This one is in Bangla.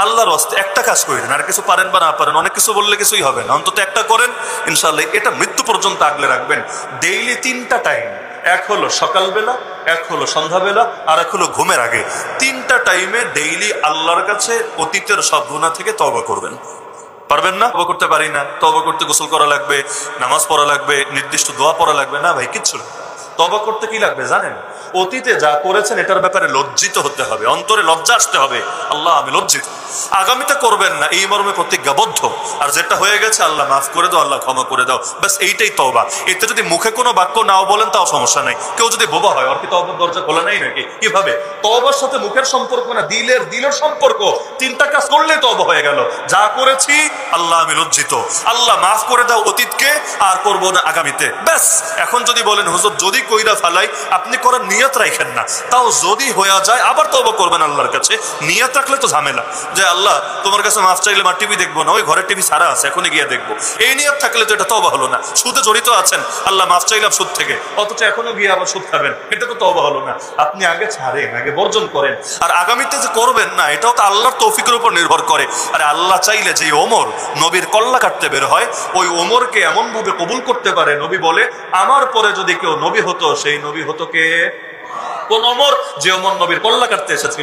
আল্লাহর রাস্তায় একটা কাজ করেন, আর কিছু পারেন বা না পারেন, অনেক কিছু বললে কিছুই হবে না, অন্তত একটা করেন ইনশাআল্লাহ। এটা মৃত্যু পর্যন্ত আগলে রাখবেন। ডেইলি 3টা টাইম, এক হলো সকালবেলা, এক হলো সন্ধ্যাবেলা, আর এক হলো ঘুমের আগে। 3টা টাইমে ডেইলি আল্লাহর কাছে অতীতের সব গুনাহ থেকে তওবা করবেন। পারবেন না? তওবা করতে পারি না, তওবা করতে গোসল করা লাগবে, নামাজ পড়া লাগবে, নির্দিষ্ট দোয়া পড়া লাগবে না ভাই, কিচ্ছু না। তওবা করতে কি লাগবে জানেন? অতীতে যা করেছেন এটার ব্যাপারে লজ্জিত হতে হবে, অন্তরে লজ্জা আসতে হবে, আল্লাহ আমি লজ্জিত, আগামীতে করবেন না এই মর্মে প্রতিজ্ঞাবদ্ধ। আর যেটা হয়ে গেছে আল্লাহ মাফ করে দাও, আল্লাহ ক্ষমা করে দাও, ব্যাস এইটাই তওবা। এতে যদি মুখে কোনো বাক্য নাও বলেন তাও সমস্যা নাই। কেউ যদি বোবা হয়, ওর কি তওবার দরজা খোলা নাই নাকি? কিভাবে? তওবার সাথে মুখের সম্পর্ক না, দিলের সম্পর্ক। 3টা কাজ করলে তওবা হয়ে গেল। যা করেছি আল্লাহ আমি লজ্জিত, আল্লাহ মাফ করে দাও অতীতকে, আর করবো না আগামীতে, ব্যাস। এখন যদি বলেন হুজুর যদি কইরা ফালাই, আপনি করার নিয়ত রাখেন না, তাও যদি হয়ে যায় আবার তওবা করবেন আল্লাহর কাছে। নিয়ত রাখলে তো ঝামেলা, যে আল্লাহ তোমার কাছে মাফ চাইলে মা টিভি দেখবো না, ওই ঘরের টিভি সারা আছে এখনই গিয়ে দেখবো, এই নিয়ত থাকলে তো এটা তওবা হলো না। সুদে জড়িত আছেন, আল্লাহ মাফ চাইলাম সুদ থেকে, অথচ এখনো গিয়ে আবার সুদ খাবেন, এটা তো তওবা হলো না। আপনি আগে ছাড়েন, আগে বর্জন করেন, আর আগামীতে যে করবেন না এটাও তো আল্লাহর তৌফিকের উপর নির্ভর করে। আরে আল্লাহ চাইলে যে ওমর নবীর কল্লা কাটতে বের হয়, ওই ওমরকে এমন ভাবে কবুল করতে পারে, নবী বলে আমার পরে যদি কেউ নবী হতো সেই নবী হতো কে? কোন ওমর? যে ওমর নবীর কল্লা কাটতে এসেছিল।